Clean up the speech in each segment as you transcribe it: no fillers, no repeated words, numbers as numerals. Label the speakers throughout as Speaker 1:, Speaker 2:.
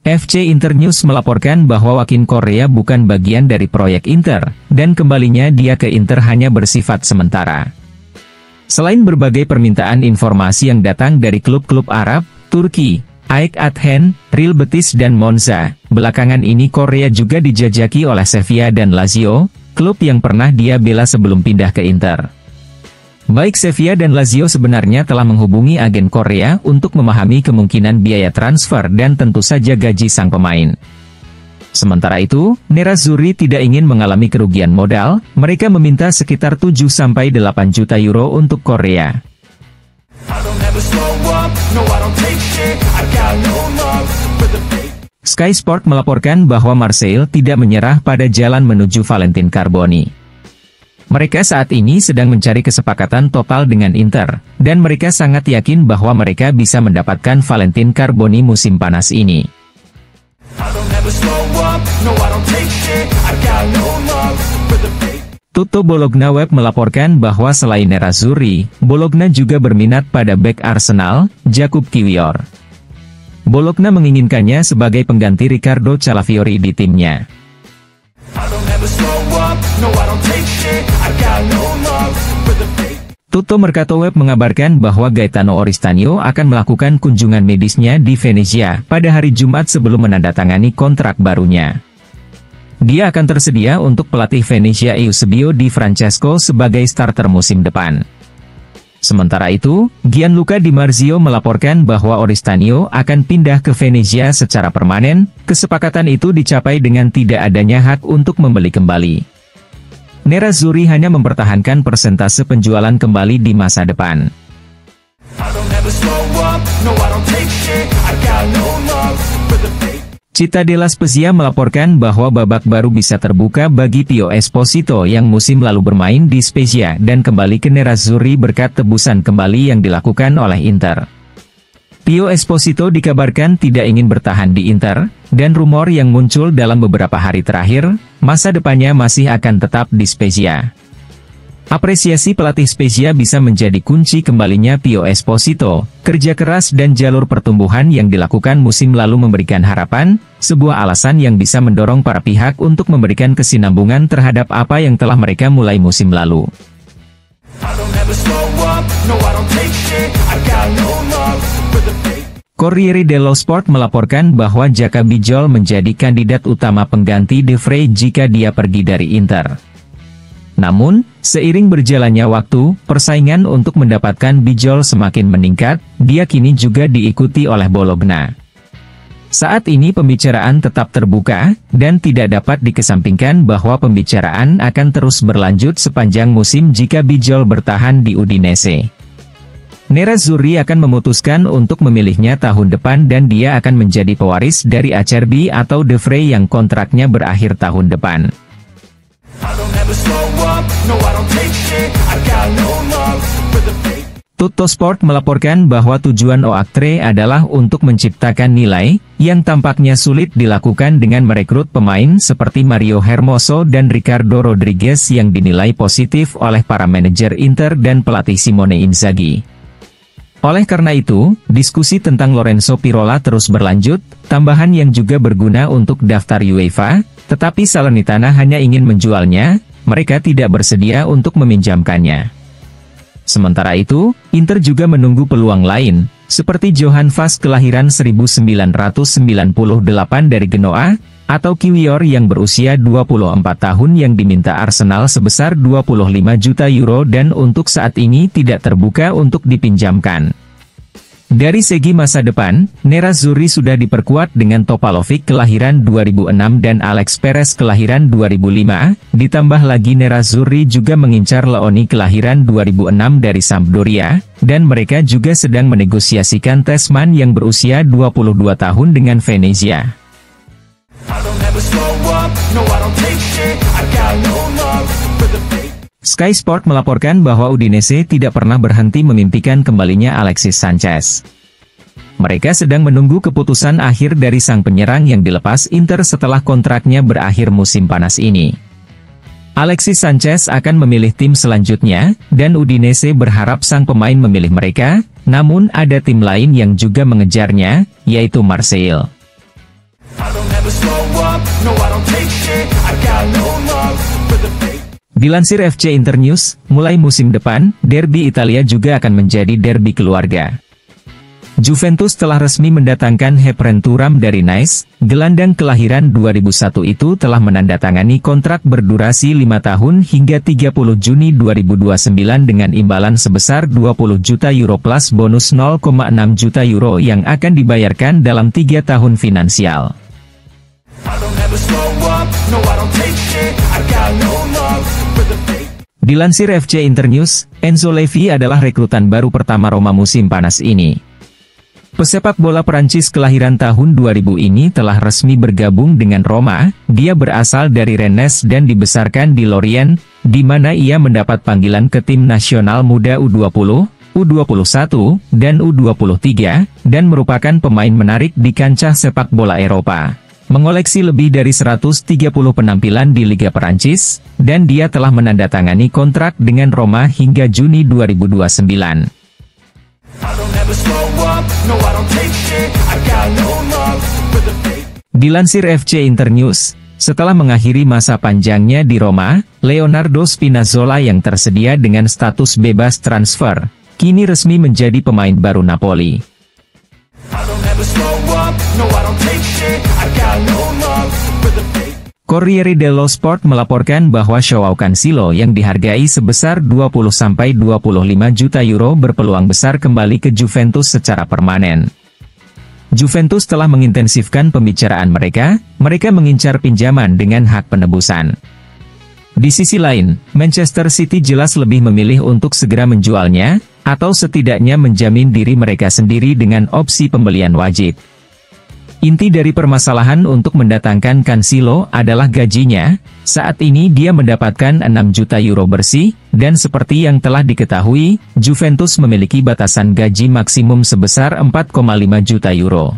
Speaker 1: FC Internews melaporkan bahwa Joaquin Correa bukan bagian dari proyek Inter, dan kembalinya dia ke Inter hanya bersifat sementara. Selain berbagai permintaan informasi yang datang dari klub-klub Arab, Turki, AEK Athens, Real Betis dan Monza, belakangan ini Correa juga dijajaki oleh Sevilla dan Lazio, klub yang pernah dia bela sebelum pindah ke Inter. Baik Sevilla dan Lazio sebenarnya telah menghubungi agen Correa untuk memahami kemungkinan biaya transfer dan tentu saja gaji sang pemain. Sementara itu, Nerazzurri tidak ingin mengalami kerugian modal, mereka meminta sekitar 7-8 juta euro untuk Correa. Sky Sport melaporkan bahwa Marseille tidak menyerah pada jalan menuju Valentin Carboni. Mereka saat ini sedang mencari kesepakatan total dengan Inter, dan mereka sangat yakin bahwa mereka bisa mendapatkan Valentin Carboni musim panas ini. Tutto Bologna Web melaporkan bahwa selain Nerazzurri, Bologna juga berminat pada bek Arsenal, Jakub Kiwior. Bologna menginginkannya sebagai pengganti Riccardo Calafiori di timnya. Tutto Mercato Web mengabarkan bahwa Gaetano Oristanio akan melakukan kunjungan medisnya di Venezia pada hari Jumat sebelum menandatangani kontrak barunya. Dia akan tersedia untuk pelatih Venezia Eusebio Di Francesco sebagai starter musim depan. Sementara itu, Gianluca Di Marzio melaporkan bahwa Oristanio akan pindah ke Venezia secara permanen. Kesepakatan itu dicapai dengan tidak adanya hak untuk membeli kembali. Nerazzurri hanya mempertahankan persentase penjualan kembali di masa depan. Città della Spezia melaporkan bahwa babak baru bisa terbuka bagi Pio Esposito yang musim lalu bermain di Spezia dan kembali ke Nerazzurri berkat tebusan kembali yang dilakukan oleh Inter. Pio Esposito dikabarkan tidak ingin bertahan di Inter, dan rumor yang muncul dalam beberapa hari terakhir, masa depannya masih akan tetap di Spezia. Apresiasi pelatih Spezia bisa menjadi kunci kembalinya Pio Esposito. Kerja keras dan jalur pertumbuhan yang dilakukan musim lalu memberikan harapan, sebuah alasan yang bisa mendorong para pihak untuk memberikan kesinambungan terhadap apa yang telah mereka mulai musim lalu. Corriere dello Sport melaporkan bahwa Jaka Bijol menjadi kandidat utama pengganti De Vrij jika dia pergi dari Inter. Namun, seiring berjalannya waktu, persaingan untuk mendapatkan Bijol semakin meningkat, dia kini juga diikuti oleh Bologna. Saat ini pembicaraan tetap terbuka, dan tidak dapat dikesampingkan bahwa pembicaraan akan terus berlanjut sepanjang musim jika Bijol bertahan di Udinese. Nerazzurri akan memutuskan untuk memilihnya tahun depan dan dia akan menjadi pewaris dari Acerbi atau De Vrij yang kontraknya berakhir tahun depan. Tutto Sport melaporkan bahwa tujuan Oaktre adalah untuk menciptakan nilai, yang tampaknya sulit dilakukan dengan merekrut pemain seperti Mario Hermoso dan Ricardo Rodriguez yang dinilai positif oleh para manajer Inter dan pelatih Simone Inzaghi. Oleh karena itu, diskusi tentang Lorenzo Pirola terus berlanjut, tambahan yang juga berguna untuk daftar UEFA, tetapi Salernitana hanya ingin menjualnya, mereka tidak bersedia untuk meminjamkannya. Sementara itu, Inter juga menunggu peluang lain, seperti Johan Vaz kelahiran 1998 dari Genoa, atau Kiwior yang berusia 24 tahun yang diminta Arsenal sebesar 25 juta euro dan untuk saat ini tidak terbuka untuk dipinjamkan. Dari segi masa depan, Nerazzurri sudah diperkuat dengan Topalovic kelahiran 2006 dan Alex Perez kelahiran 2005, ditambah lagi Nerazzurri juga mengincar Leoni kelahiran 2006 dari Sampdoria, dan mereka juga sedang menegosiasikan Tessman yang berusia 22 tahun dengan Venezia. Sky Sport melaporkan bahwa Udinese tidak pernah berhenti memimpikan kembalinya Alexis Sanchez. Mereka sedang menunggu keputusan akhir dari sang penyerang yang dilepas Inter setelah kontraknya berakhir musim panas ini. Alexis Sanchez akan memilih tim selanjutnya, dan Udinese berharap sang pemain memilih mereka, Namun ada tim lain yang juga mengejarnya, yaitu Marseille. Dilansir FC Internews, mulai musim depan, derby Italia juga akan menjadi derby keluarga. Juventus telah resmi mendatangkan Khéphren Thuram dari Nice. Gelandang kelahiran 2001 itu telah menandatangani kontrak berdurasi 5 tahun hingga 30 Juni 2029 dengan imbalan sebesar 20 juta euro plus bonus 0,6 juta euro yang akan dibayarkan dalam 3 tahun finansial. Dilansir FC Internews, Enzo Levy adalah rekrutan baru pertama Roma musim panas ini. Pesepak bola Prancis kelahiran tahun 2000 ini telah resmi bergabung dengan Roma. Dia berasal dari Rennes dan dibesarkan di Lorient, di mana ia mendapat panggilan ke tim nasional muda U20, U21, dan U23, dan merupakan pemain menarik di kancah sepak bola Eropa. Mengoleksi lebih dari 130 penampilan di Liga Perancis, dan dia telah menandatangani kontrak dengan Roma hingga Juni 2029. Dilansir FC Internews, setelah mengakhiri masa panjangnya di Roma, Leonardo Spinazzola yang tersedia dengan status bebas transfer, kini resmi menjadi pemain baru Napoli. Corriere dello Sport melaporkan bahwa Joao Cancelo yang dihargai sebesar 20-25 juta euro berpeluang besar kembali ke Juventus secara permanen. Juventus telah mengintensifkan pembicaraan mereka mengincar pinjaman dengan hak penebusan. Di sisi lain, Manchester City jelas lebih memilih untuk segera menjualnya, atau setidaknya menjamin diri mereka sendiri dengan opsi pembelian wajib. Inti dari permasalahan untuk mendatangkan Cancelo adalah gajinya. Saat ini dia mendapatkan 6 juta euro bersih, dan seperti yang telah diketahui, Juventus memiliki batasan gaji maksimum sebesar 4,5 juta euro.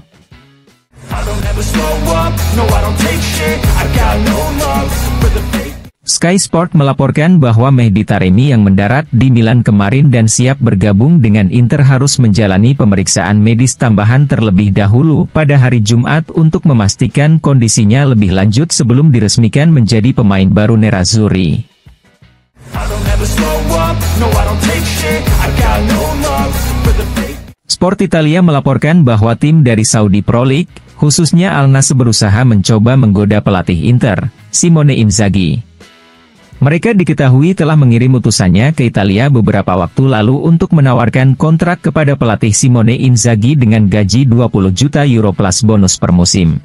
Speaker 1: Sky Sport melaporkan bahwa Mehdi Taremi yang mendarat di Milan kemarin dan siap bergabung dengan Inter harus menjalani pemeriksaan medis tambahan terlebih dahulu pada hari Jumat untuk memastikan kondisinya lebih lanjut sebelum diresmikan menjadi pemain baru Nerazzurri. Sport Italia melaporkan bahwa tim dari Saudi Pro League, khususnya Al Nassr berusaha mencoba menggoda pelatih Inter, Simone Inzaghi. Mereka diketahui telah mengirim utusannya ke Italia beberapa waktu lalu untuk menawarkan kontrak kepada pelatih Simone Inzaghi dengan gaji 20 juta euro plus bonus per musim.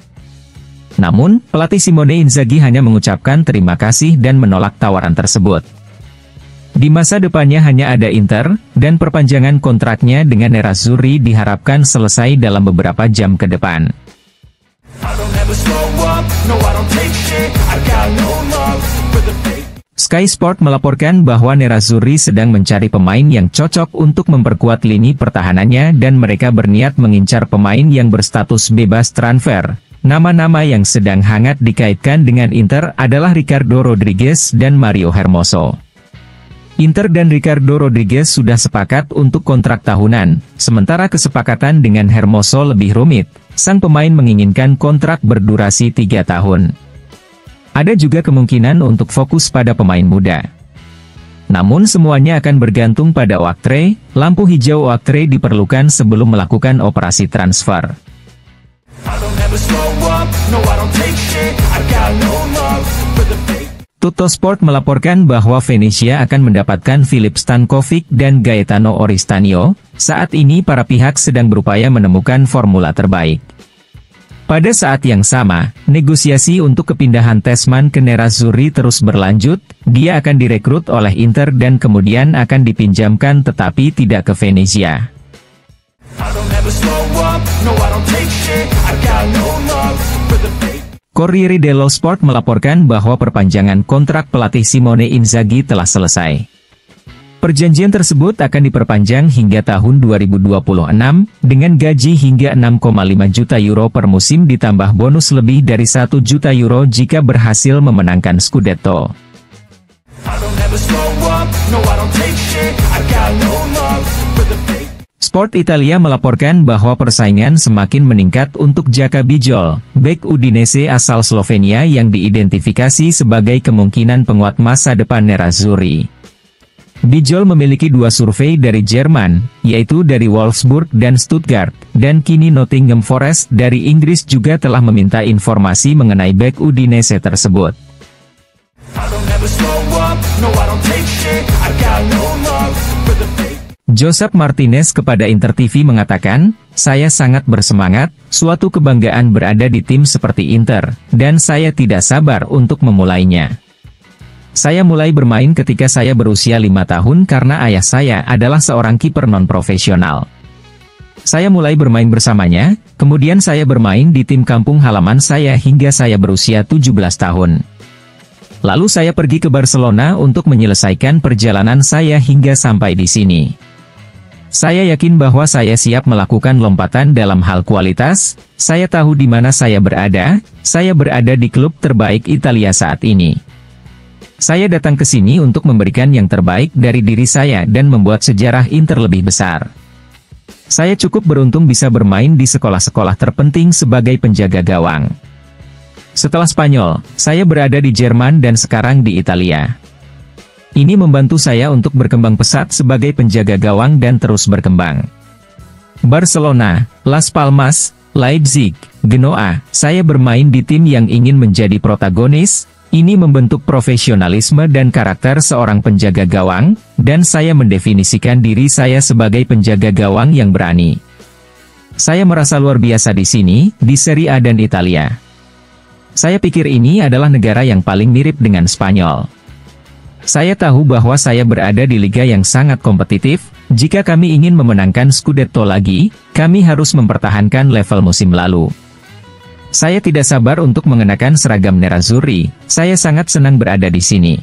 Speaker 1: Namun, pelatih Simone Inzaghi hanya mengucapkan terima kasih dan menolak tawaran tersebut. Di masa depannya hanya ada Inter, dan perpanjangan kontraknya dengan Nerazzurri diharapkan selesai dalam beberapa jam ke depan. Sky Sport melaporkan bahwa Nerazzurri sedang mencari pemain yang cocok untuk memperkuat lini pertahanannya dan mereka berniat mengincar pemain yang berstatus bebas transfer. Nama-nama yang sedang hangat dikaitkan dengan Inter adalah Ricardo Rodriguez dan Mario Hermoso. Inter dan Ricardo Rodriguez sudah sepakat untuk kontrak tahunan, sementara kesepakatan dengan Hermoso lebih rumit. Sang pemain menginginkan kontrak berdurasi 3 tahun. Ada juga kemungkinan untuk fokus pada pemain muda. Namun semuanya akan bergantung pada Ouaktré. Lampu hijau Ouaktré diperlukan sebelum melakukan operasi transfer. Tuttosport melaporkan bahwa Venezia akan mendapatkan Filip Stankovic dan Gaetano Oristanio. Saat ini para pihak sedang berupaya menemukan formula terbaik. Pada saat yang sama, negosiasi untuk kepindahan Tessmann ke Nerazzurri terus berlanjut. Dia akan direkrut oleh Inter dan kemudian akan dipinjamkan tetapi tidak ke Venezia. Corriere dello Sport melaporkan bahwa perpanjangan kontrak pelatih Simone Inzaghi telah selesai. Perjanjian tersebut akan diperpanjang hingga tahun 2026, dengan gaji hingga 6,5 juta euro per musim ditambah bonus lebih dari 1 juta euro jika berhasil memenangkan Scudetto. Sport Italia melaporkan bahwa persaingan semakin meningkat untuk Jaka Bijol, bek Udinese asal Slovenia yang diidentifikasi sebagai kemungkinan penguat masa depan Nerazzurri. Bijol memiliki 2 survei dari Jerman, yaitu dari Wolfsburg dan Stuttgart, dan kini Nottingham Forest dari Inggris juga telah meminta informasi mengenai bek Udinese tersebut. Josep Martinez kepada Inter TV mengatakan, "Saya sangat bersemangat, suatu kebanggaan berada di tim seperti Inter, dan saya tidak sabar untuk memulainya. Saya mulai bermain ketika saya berusia 5 tahun karena ayah saya adalah seorang kiper non-profesional. Saya mulai bermain bersamanya, kemudian saya bermain di tim kampung halaman saya hingga saya berusia 17 tahun. Lalu saya pergi ke Barcelona untuk menyelesaikan perjalanan saya hingga sampai di sini. Saya yakin bahwa saya siap melakukan lompatan dalam hal kualitas, saya tahu di mana saya berada di klub terbaik Italia saat ini. Saya datang ke sini untuk memberikan yang terbaik dari diri saya dan membuat sejarah Inter lebih besar. Saya cukup beruntung bisa bermain di sekolah-sekolah terpenting sebagai penjaga gawang. Setelah Spanyol, saya berada di Jerman dan sekarang di Italia. Ini membantu saya untuk berkembang pesat sebagai penjaga gawang dan terus berkembang. Barcelona, Las Palmas, Leipzig, Genoa, saya bermain di tim yang ingin menjadi protagonis. Ini membentuk profesionalisme dan karakter seorang penjaga gawang, dan saya mendefinisikan diri saya sebagai penjaga gawang yang berani. Saya merasa luar biasa di sini, di Serie A dan Italia. Saya pikir ini adalah negara yang paling mirip dengan Spanyol. Saya tahu bahwa saya berada di liga yang sangat kompetitif. Jika kami ingin memenangkan Scudetto lagi, kami harus mempertahankan level musim lalu. Saya tidak sabar untuk mengenakan seragam Nerazzurri. Saya sangat senang berada di sini."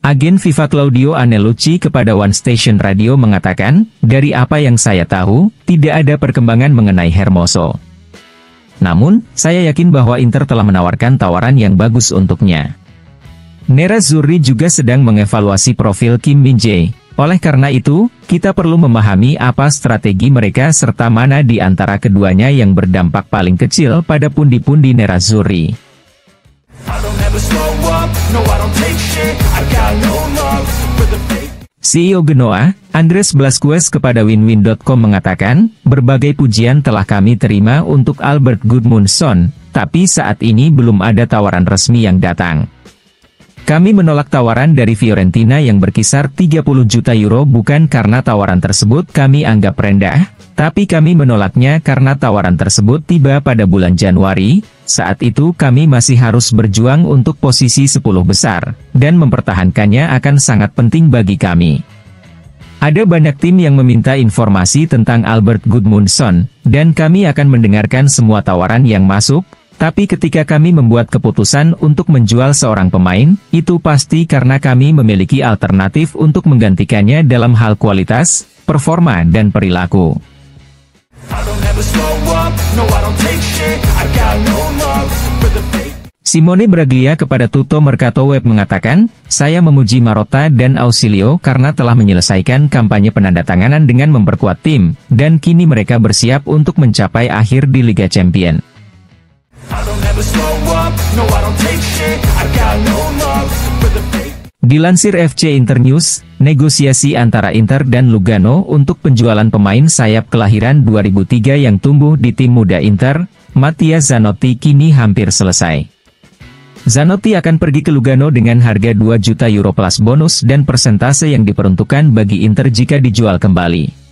Speaker 1: Agen FIFA Claudio Anellucci kepada One Station Radio mengatakan, "Dari apa yang saya tahu, tidak ada perkembangan mengenai Hermoso. Namun, saya yakin bahwa Inter telah menawarkan tawaran yang bagus untuknya. Nerazzurri juga sedang mengevaluasi profil Kim Min-jae. Oleh karena itu, kita perlu memahami apa strategi mereka serta mana di antara keduanya yang berdampak paling kecil pada pundi-pundi Nerazzurri." CEO Genoa, Andres Blasquez kepada winwin.com mengatakan, "Berbagai pujian telah kami terima untuk Albert Gudmundsson, tapi saat ini belum ada tawaran resmi yang datang. Kami menolak tawaran dari Fiorentina yang berkisar 30 juta euro bukan karena tawaran tersebut kami anggap rendah, tapi kami menolaknya karena tawaran tersebut tiba pada bulan Januari. Saat itu kami masih harus berjuang untuk posisi 10 besar, dan mempertahankannya akan sangat penting bagi kami. Ada banyak tim yang meminta informasi tentang Albert Gudmundsson, dan kami akan mendengarkan semua tawaran yang masuk, tapi ketika kami membuat keputusan untuk menjual seorang pemain, itu pasti karena kami memiliki alternatif untuk menggantikannya dalam hal kualitas, performa dan perilaku." Simone Braglia kepada Tutto Mercato Web mengatakan, "Saya memuji Marotta dan Ausilio karena telah menyelesaikan kampanye penandatanganan dengan memperkuat tim, dan kini mereka bersiap untuk mencapai akhir di Liga Champions." Dilansir FC Internews, negosiasi antara Inter dan Lugano untuk penjualan pemain sayap kelahiran 2003 yang tumbuh di tim muda Inter, Mattia Zanotti kini hampir selesai. Zanotti akan pergi ke Lugano dengan harga 2 juta euro plus bonus dan persentase yang diperuntukkan bagi Inter jika dijual kembali.